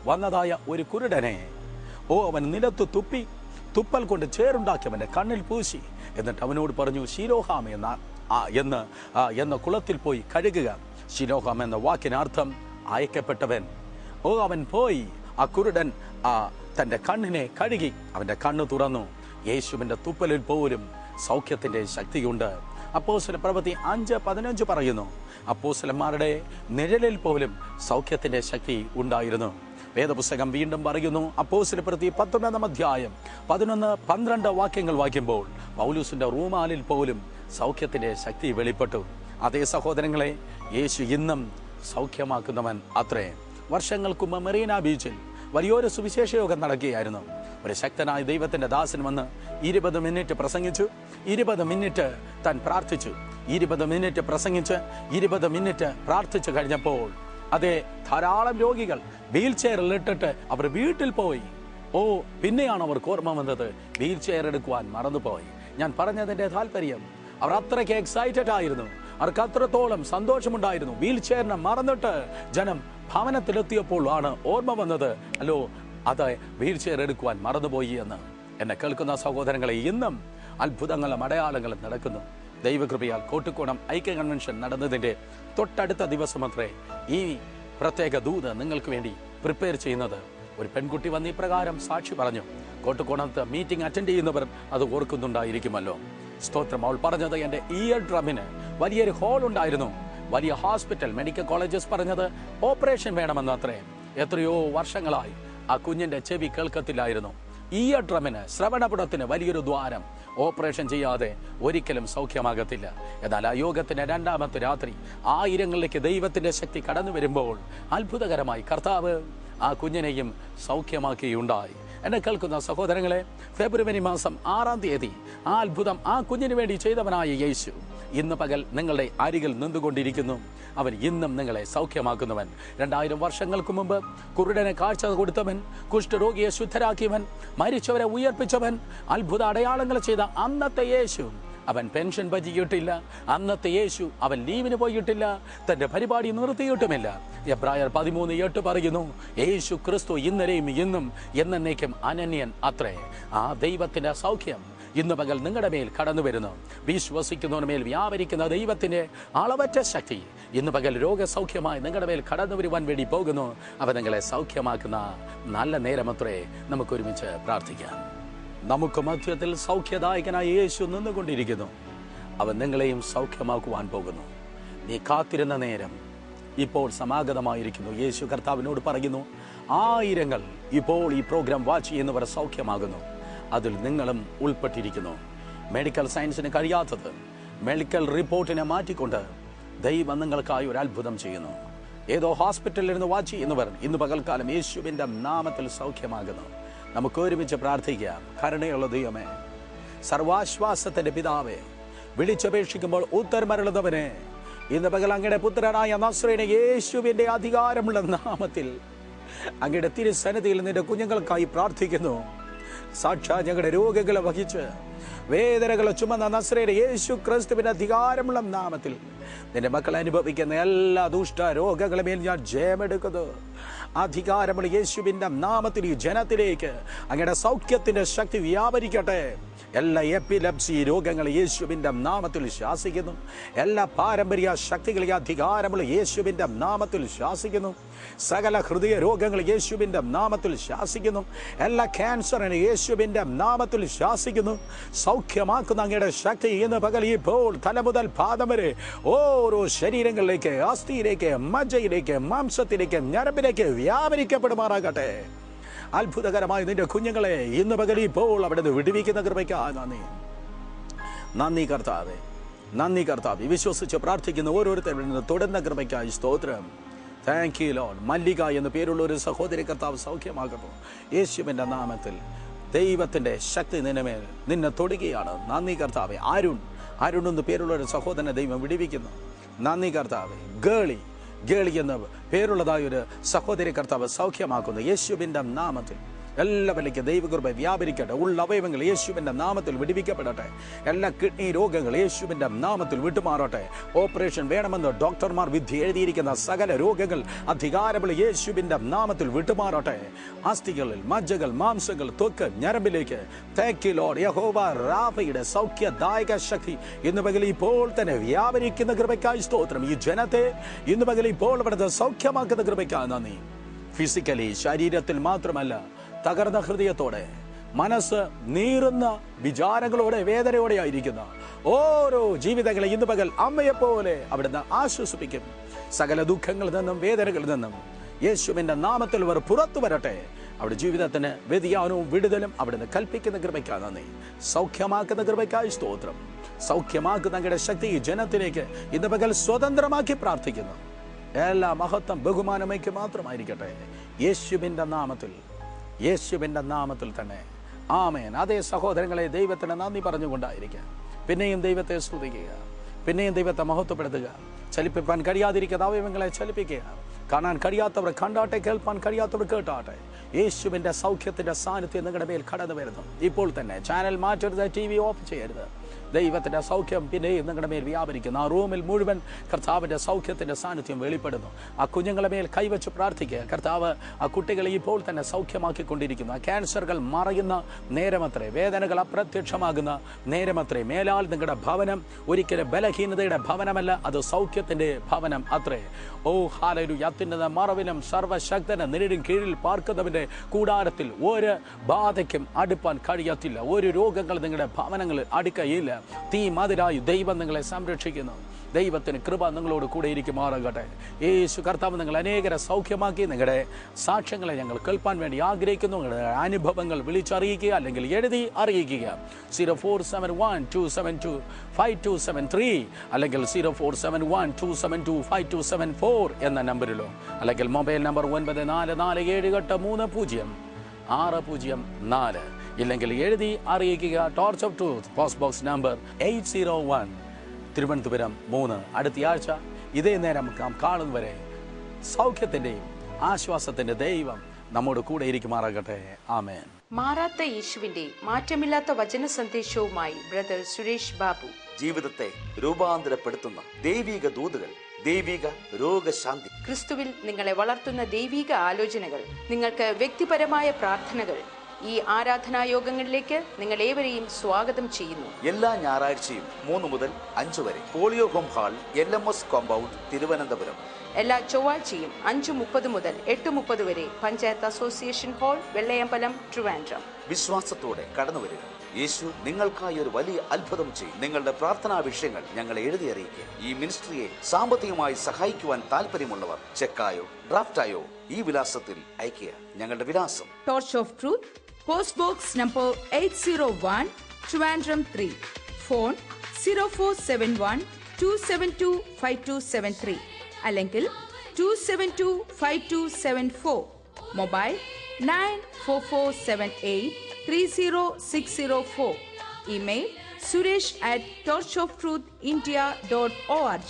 വന്നതായ ഒരു കുരുടനെ അവൻ നിലത്ത് തുപ്പി തുപ്പൽ കൊണ്ട് ചേറുണ്ടാക്കി അവൻ്റെ കണ്ണിൽ പൂശി. എന്നിട്ട് അവനോട് പറഞ്ഞു, ശിലോഹാം എന്ന കുളത്തിൽ പോയി കഴുകുക. ശിലോഹാം എന്ന വാക്കിനർത്ഥം അയക്കപ്പെട്ടവൻ. അവൻ പോയി ആ കുരുടൻ തൻ്റെ കണ്ണിനെ കഴുകി, അവൻ്റെ കണ്ണ് തുറന്നു. യേശുവിൻ്റെ തുപ്പലിൽ പോലും സൗഖ്യത്തിൻ്റെ ശക്തിയുണ്ട്. അപ്പോസ്തല പ്രവൃത്തി 5:15 പറയുന്നു, അപ്പോസ്തലന്മാരുടെ നിഴലിൽ പോലും സൗഖ്യത്തിൻ്റെ ശക്തി ഉണ്ടായിരുന്നു. വേദപുസ്തകം വീണ്ടും പറയുന്നു, അപ്പോസ്തല പ്രവൃത്തി 19 അധ്യായം 11-12 വാക്യങ്ങൾ വായിക്കുമ്പോൾ പൗലോസിന്റെ റൂമാലിൽ പോലും സൗഖ്യത്തിൻ്റെ ശക്തി വെളിപ്പെട്ടു. അതേ സഹോദരങ്ങളെ, യേശു ഇന്നും സൗഖ്യമാക്കുന്നവൻ അത്രേ. വർഷങ്ങൾക്ക് മുമ്പ് മെറീന ബീച്ചിൽ വലിയൊരു സുവിശേഷ യോഗം നടക്കുകയായിരുന്നു. ഒരു ശക്തനായ ദൈവത്തിൻ്റെ ദാസൻ വന്ന് 20 മിനിറ്റ് പ്രസംഗിച്ചു. 20 മിനിറ്റ് താൻ പ്രാർത്ഥിച്ചു. 20 മിനിറ്റ് പ്രസംഗിച്ച് 20 മിനിറ്റ് പ്രാർത്ഥിച്ചു കഴിഞ്ഞപ്പോൾ ധാരാളം രോഗികൾ വീൽ ചെയറിൽ ഇട്ടിട്ട് അവർ വീട്ടിൽ പോയി. പിന്നെയാണ് അവർക്ക് ഓർമ്മ വന്നത്, വീൽ ചെയർ എടുക്കുവാൻ മറന്നുപോയി. ഞാൻ പറഞ്ഞതിൻ്റെ താല്പര്യം, അവർ അത്രയ്ക്ക് എക്സൈറ്റഡ് ആയിരുന്നു, അവർക്ക് അത്രത്തോളം സന്തോഷമുണ്ടായിരുന്നു. വീൽ ചെയറിനെ മറന്നിട്ട് ജനം ഭവനത്തിലെത്തിയപ്പോൾ ആണ് ഓർമ്മ വന്നത്, വീൽ ചെയർ എടുക്കുവാൻ മറന്നുപോയി എന്ന്. എന്നെ കേൾക്കുന്ന സഹോദരങ്ങളെ, ഇന്നും അത്ഭുതങ്ങളും അടയാളങ്ങളും നടക്കുന്നു. ദൈവകൃപയാൽ കോട്ടുകോണം ഐക്യ കൺവെൻഷൻ നടന്നതിൻ്റെ തൊട്ടടുത്ത ദിവസമത്രേ ഈ പ്രത്യേക ദൂത് നിങ്ങൾക്ക് വേണ്ടി പ്രിപ്പയർ ചെയ്യുന്നത്. ഒരു പെൺകുട്ടി വന്ന് ഇപ്രകാരം സാക്ഷി പറഞ്ഞു. കോട്ടുകോണത്ത് മീറ്റിംഗ് അറ്റൻഡ് ചെയ്യുന്നവർ അത് ഓർക്കുന്നുണ്ടായിരിക്കുമല്ലോ. സ്തോത്രം. അവൾ പറഞ്ഞത്, എൻ്റെ ഇയർ ഡ്രമ്മിന് വലിയൊരു ഹോൾ ഉണ്ടായിരുന്നു. വലിയ ഹോസ്പിറ്റൽ, മെഡിക്കൽ കോളേജസ് പറഞ്ഞത് ഓപ്പറേഷൻ വേണമെന്ന് അത്രേ. എത്രയോ വർഷങ്ങളായി ആ കുഞ്ഞിൻ്റെ ചെവി കേൾക്കത്തില്ലായിരുന്നു. ഇയർ ഡ്രമ്മിന്, ശ്രവണപുടത്തിന് വലിയൊരു ദ്വാരം, ഓപ്പറേഷൻ ചെയ്യാതെ ഒരിക്കലും സൗഖ്യമാകത്തില്ല. എന്നാൽ ആ യോഗത്തിന്റെ 2ാമത്തെ രാത്രി ആയിരങ്ങളിലേക്ക് ദൈവത്തിന്റെ ശക്തി കടന്നു വരുമ്പോൾ അത്ഭുതകരമായി കർത്താവ് ആ കുഞ്ഞിനെയും സൗഖ്യമാക്കിയുണ്ടായി. എന്നെ കേൾക്കുന്ന സഹോദരങ്ങളെ, ഫെബ്രുവരി മാസം 6-ാം തീയതി ആ അത്ഭുതം ആ കുഞ്ഞിന് വേണ്ടി ചെയ്തവനായ യേശു ഇന്ന് പകൽ നിങ്ങളുടെ അരികിൽ നിന്നുകൊണ്ടിരിക്കുന്നു. അവൻ ഇന്നും നിങ്ങളെ സൗഖ്യമാക്കുന്നവൻ. 2000 വർഷങ്ങൾക്ക് മുമ്പ് കുരുടനെ കാഴ്ച കൊടുത്തവൻ, കുഷ്ഠരോഗിയെ ശുദ്ധരാക്കിയവൻ, മരിച്ചവരെ ഉയർപ്പിച്ചവൻ, അത്ഭുത അടയാളങ്ങൾ ചെയ്ത അന്നത്തെ യേശു അവൻ പെൻഷൻ പറ്റിയിട്ടില്ല. അന്നത്തെ യേശു അവൻ ലീവിന് പോയിട്ടില്ല, തന്റെ പരിപാടി നിർത്തിയിട്ടുമില്ല. എബ്രായർ 13:8 പറയുന്നു, യേശു ക്രിസ്തു ഇന്നലെയും ഇന്നും എന്നേക്കും അനന്യൻ അത്രേ. ആ ദൈവത്തിന്റെ സൗഖ്യം ഇന്ന് പകൽ നിങ്ങളുടെ മേൽ കടന്നു വരുന്നു. വിശ്വസിക്കുന്നവരുടെ മേൽ വ്യാപരിക്കുന്ന ദൈവത്തിന്റെ അളവറ്റ ശക്തി ഇന്ന് പകൽ രോഗസൗഖ്യമായി നിങ്ങളുടെ മേൽ കടന്നു വരുവാൻ വേണ്ടി പോകുന്നു. അവ നിങ്ങളെ സൗഖ്യമാക്കുന്ന നല്ല നേരമത്രേ. നമുക്കൊരുമിച്ച് പ്രാർത്ഥിക്കാം. നമുക്ക് മധ്യത്തിൽ സൗഖ്യദായകനായ യേശു നിന്നുകൊണ്ടിരിക്കുന്നു. അവൻ നിങ്ങളെയും സൗഖ്യമാക്കുവാൻ പോകുന്നു. നീ കാത്തിരുന്ന നേരം ഇപ്പോൾ സമാഗതമായിരിക്കുന്നു. യേശു കർത്താവിനോട് പറയുന്നു, ആയിരങ്ങൾ ഇപ്പോൾ ഈ പ്രോഗ്രാം വാച്ച് ചെയ്യുന്നവർ സൗഖ്യമാകുന്നു. അതിൽ നിങ്ങളും ഉൾപ്പെട്ടിരിക്കുന്നു. മെഡിക്കൽ സയൻസിന് കഴിയാത്തത് മെഡിക്കൽ റിപ്പോർട്ടിനെ മാറ്റിക്കൊണ്ട് ദൈവം നിങ്ങൾക്കായി ഒരു അത്ഭുതം ചെയ്യുന്നു. ഏതോ ഹോസ്പിറ്റലിൽ ഇരുന്ന് വാച്ച് ചെയ്യുന്നവർ ഇന്ന് പകൽക്കാലം യേശുവിൻ്റെ നാമത്തിൽ സൗഖ്യമാകുന്നു. നമുക്ക് ഒരുമിച്ച് പ്രാർത്ഥിക്കാം. കരുണയുള്ള ദൈവമേ, സർവാശ്വാസത്തിന്റെ പിതാവേ, വിളിച്ചപേക്ഷിക്കുമ്പോൾ ഉത്തരമരുളുന്നവനെ, ഇന്ന് പകൽ അങ്ങയുടെ പുത്രനായ നസ്രേനെ യേശുവിൻ്റെ അധികാരമുള്ള നാമത്തിൽ അങ്ങയുടെ തിരുസന്നിധിയിൽ നിന്റെ കുഞ്ഞുങ്ങൾക്കായി പ്രാർത്ഥിക്കുന്നു. സാക്ഷാ ഞങ്ങളുടെ രോഗികളെ വഹിച്ച് വേദനകളെ ചുമന്ന നസ്രേനെ യേശു ക്രിസ്തുവിന്റെ അധികാരമുള്ള നാമത്തിൽ നിന്റെ മക്കൾ അനുഭവിക്കുന്ന എല്ലാ ദുഷ്ട രോഗങ്ങളുമേൽ ഞാൻ ജയമെടുക്കുന്നു. അധികാരമുള്ള യേശുവിന്റെ നാമത്തിൽ ഈ ജനത്തിലേക്ക് അങ്ങയുടെ സൗഖ്യത്തിന്റെ ശക്തി വ്യാപരിക്കട്ടെ. എല്ലാ എപ്പിലെപ്സി രോഗങ്ങൾ യേശുവിൻ്റെ നാമത്തിൽ ശാസിക്കുന്നു. എല്ലാ പാരമ്പര്യ ശക്തികളെ അധികാരമുള്ള യേശുവിൻ്റെ നാമത്തിൽ ശാസിക്കുന്നു. സകല ഹൃദയ രോഗങ്ങൾ യേശുവിൻ്റെ നാമത്തിൽ ശാസിക്കുന്നു. എല്ലാ ക്യാൻസറിനെ യേശുവിൻ്റെ നാമത്തിൽ ശാസിക്കുന്നു. സൗഖ്യമാക്കുന്ന അങ്ങയുടെ ശക്തി ഇന്ന് പകൽ ഇപ്പോൾ തല മുതൽ പാദം വരെ ഓരോ ശരീരങ്ങളിലേക്ക്, അസ്ഥിയിലേക്ക്, മജ്ജയിലേക്ക്, മാംസത്തിലേക്ക്, ഞരമ്പിലേക്ക് വ്യാപരിക്കപ്പെടുമാറാകട്ടെ. അത്ഭുതകരമായി നിന്റെ കുഞ്ഞുങ്ങളെ ഇന്ന് പകൽ ഇപ്പോൾ അവിടെ നിന്ന് വിടുവിക്കുന്ന കൃപയ്ക്കായി നന്ദി കർത്താവേ, നന്ദി കർത്താവേ. വിശ്വസിച്ച് പ്രാർത്ഥിക്കുന്ന ഓരോരുത്തരിൽ നിന്ന് തുടർന്ന കൃപയ്ക്കായി സ്തോത്രം. Thank you Lord. മല്ലിക എന്ന പേരുള്ള ഒരു സഹോദരി കർത്താവ് സൗഖ്യമാകട്ടെ യേശുവിൻ്റെ നാമത്തിൽ. ദൈവത്തിൻ്റെ ശക്തി നിന്നെ തൊടുകയാണ്. നന്ദി കർത്താവേ. അരുൺ എന്ന് പേരുള്ള ഒരു സഹോദരനെ ദൈവം വിടുവിക്കുന്നു. നന്ദി കർത്താവേ. ഗേളി എന്ന പേരുള്ളതായ ഒരു സഹോദരി കർത്താവ് സൗഖ്യമാക്കുന്നു യേശുവിൻ്റെ നാമത്തിൽ. എല്ലാവരിലേക്കും ദൈവകൃപ വ്യാപരിക്കട്ടെ. ഉള്ള അവയവങ്ങൾ യേശുവിൻ്റെ നാമത്തിൽ വിടുവിക്കപ്പെടട്ടെ. എല്ലാ കിഡ്നി രോഗങ്ങൾ യേശുവിൻ്റെ നാമത്തിൽ വിട്ടുമാറട്ടെ. ഓപ്പറേഷൻ വേണമെന്ന് ഡോക്ടർമാർ വിധി എഴുതിയിരിക്കുന്ന സകല രോഗങ്ങൾ അധികാരമുള്ള യേശുവിൻ്റെ നാമത്തിൽ വിട്ടുമാറട്ടെ. അസ്ഥികളിൽ മജ്ജകൾ, മാംസങ്ങൾ, ത്വക്ക്, ഞരമ്പിലേക്ക് താങ്ക് യു ലോർഡ്. യഹോവ റാഫയുടെ സൗഖ്യദായക ശക്തി ഇന്ന് പകൽ ഇപ്പോൾ തന്നെ വ്യാപരിക്കുന്ന കൃപയ്ക്കായി സ്തോത്രം. ഈ ജനത്തെ ഇന്ന് പകൽ ഇപ്പോൾ അവിടുത്തെ സൗഖ്യമാക്കുന്ന കൃപയ്ക്കായി നന്ദി. ഫിസിക്കലി ശരീരത്തിൽ മാത്രമല്ല, തകർന്ന ഹൃദയത്തോടെ, മനസ്സ് നീറുന്ന വിചാരങ്ങളോടെ, വേദനയോടെ ആയിരിക്കുന്ന ഓരോ ജീവിതങ്ങളെ ഇന്ന് പകൽ അമ്മയെപ്പോലെ അവിടുന്ന് ആശ്വസിപ്പിക്കും. സകല ദുഃഖങ്ങളിൽ നിന്നും വേദനകളിൽ നിന്നും യേശുവിൻ്റെ നാമത്തിൽ അവർ പുറത്തു വരട്ടെ. അവിടെ ജീവിതത്തിന് വ്യതിയാനവും വിടുതലും അവിടുന്ന് കൽപ്പിക്കുന്ന കൃപയ്ക്കായി നന്ദി. സൗഖ്യമാക്കുന്ന കൃപയ്ക്കായി സ്തോത്രം. സൗഖ്യമാക്കുന്ന അങ്ങയുടെ ശക്തി ഈ ജനത്തിലേക്ക് ഇന്ന് പകൽ സ്വതന്ത്രമാക്കി പ്രാർത്ഥിക്കുന്നു. എല്ലാ മഹത്വം ബഹുമാനമേക്ക് മാത്രമായിരിക്കട്ടെ. യേശുവിൻ്റെ നാമത്തിൽ, യേശുവിൻ്റെ നാമത്തിൽ തന്നെ ആമേൻ. അതേ സഹോദരങ്ങളെ, ദൈവത്തിന് നന്ദി പറഞ്ഞുകൊണ്ടായിരിക്കുക. പിന്നെയും ദൈവത്തെ സ്തുതിക്കുക, പിന്നെയും ദൈവത്തെ മഹത്വപ്പെടുത്തുക. ചലിപ്പിക്കാൻ കഴിയാതിരിക്കുന്ന അവയവങ്ങളെ ചലിപ്പിക്കുക. കാണാൻ കഴിയാത്തവർ കണ്ടാട്ടെ, കേൾപ്പാൻ കഴിയാത്തവർ കേട്ടാട്ടെ. യേശുവിൻ്റെ സൗഖ്യത്തിൻ്റെ സാന്നിധ്യം നിങ്ങളുടെ മേൽ കടന്നു വരുന്നു. ഇപ്പോൾ തന്നെ ചാനൽ മാറ്റരുത്, TV ഓഫ് ചെയ്യരുത്. ദൈവത്തിൻ്റെ സൗഖ്യം പിന്നെയും നിങ്ങളുടെ മേൽ വ്യാപരിക്കുന്നു. ആ റൂമിൽ മുഴുവൻ കർത്താവിൻ്റെ സൗഖ്യത്തിൻ്റെ സാന്നിധ്യം വെളിപ്പെടുന്നു. ആ കുഞ്ഞുങ്ങളെ മേൽ കൈവച്ച് പ്രാർത്ഥിക്കുക. കർത്താവ് ആ കുട്ടികളെ ഇപ്പോൾ തന്നെ സൗഖ്യമാക്കിക്കൊണ്ടിരിക്കുന്നു. ആ ക്യാൻസറുകൾ മറയുന്ന നേരമത്രേ, വേദനകൾ അപ്രത്യക്ഷമാകുന്ന നേരമത്രേ. മേലാൽ നിങ്ങളുടെ ഭവനം ഒരിക്കലും ബലഹീനതയുടെ ഭവനമല്ല, അത് സൗഖ്യത്തിൻ്റെ ഭവനം അത്രേ. ഓ ഹല്ലേലൂയ. അത്യുന്നത മറവിലും സർവശക്തന് നിഴലിൻ കീഴിൽ പാർക്കുന്നവൻ്റെ കൂടാരത്തിൽ ഒരു ബാധയ്ക്കും അടുപ്പാൻ കഴിയത്തില്ല. ഒരു രോഗങ്ങൾ നിങ്ങളുടെ ഭവനങ്ങളിൽ അടുക്കയില്ല. തീ മതിരായി ദൈവം നിങ്ങളെ സംരക്ഷിക്കുന്നു. ദൈവത്തിന് കൃപ നിങ്ങളോട് കൂടെ ഇരിക്കുമാറാകട്ടെ. യേശു കർത്താവ് നിങ്ങൾ അനേകരെ സൗഖ്യമാക്കി. നിങ്ങളുടെ സാക്ഷ്യങ്ങളെ ഞങ്ങൾ കേൾപ്പാൻ വേണ്ടി ആഗ്രഹിക്കുന്നു. നിങ്ങളുടെ അനുഭവങ്ങൾ വിളിച്ചറിയിക്കുക, അല്ലെങ്കിൽ എഴുതി അറിയിക്കുക. 0471-272-5273 അല്ലെങ്കിൽ 0471-272-5274 എന്ന നമ്പറിലോ, അല്ലെങ്കിൽ മൊബൈൽ നമ്പർ 9447786004 ഇല്ലെങ്കിൽ എഴുതി അറിയിക്കുക. Torch off truth, post box number 801, Thiruvananthapuram 3. അടുത്തയാഴ്ച ഇതേ നേരം നാം കാണുന്നവരെ സൗഖ്യത്തിൻ്റെയും ആശ്വാസത്തിൻ്റെ ദൈവം നമ്മോട് കൂടെ ഇരിക്കുമാറാകട്ടെ. ആമേൻ. മാറാത്ത യേശുവിന്റെ മാറ്റമില്ലാത്ത വചന സന്ദേശവുമായി ബ്രദർ സുരേഷ് ബാബു. ജീവിതത്തെ രൂപാന്തരപ്പെടുത്തുന്ന ദൈവിക ദൂതുകൾ, ദൈവിക രോഗശാന്തി, ക്രിസ്തുവിൽ നിങ്ങളെ വളർത്തുന്ന ദൈവിക ആലോചനകൾ, നിങ്ങൾക്ക് വ്യക്തിപരമായ പ്രാർത്ഥനകൾ. ഈ ആരാധനായോഗങ്ങളിലേക്ക് നിങ്ങൾ ഏവരെയും സ്വാഗതം ചെയ്യുന്നു. എല്ലാ ഞായറാഴ്ചയും 3 മുതൽ 5 വരെ polio home hall, LMS compound, Thiruvananthapuram. എല്ലാ ചൊവ്വാഴ്ചയും 5:30 മുതൽ 8:30 വരെ പഞ്ചായത്ത് അസോസിയേഷൻ ഹാൾ, വെള്ളയമ്പലം, ട്രിവാൻഡ്രം. വിശ്വാസത്തോടെ കടന്നു വരിക. യേശു നിങ്ങൾക്കായി ഒരു വലിയ അത്ഭുതം ചെയ്യും. നിങ്ങളുടെ പ്രാർത്ഥനാ വിഷയങ്ങൾ ഞങ്ങളെ എഴുതി അറിയിക്കുക. ഈ മിനിസ്ട്രിയെ സാമ്പത്തികമായി സഹായിക്കുവാൻ താല്പര്യമുള്ളവർ ചെക്കായോ ഡ്രാഫ്റ്റായോ ഈ വിലാസത്തിൽ അയക്കുക. ഞങ്ങളുടെ വിലാസം: torch off truth, post box number 801, Trivandrum 3. Phone 0471-272-5273 അല്ലെങ്കിൽ 272-5274. മൊബൈൽ 9447830604. Email suresh@torchoftruthindia.org.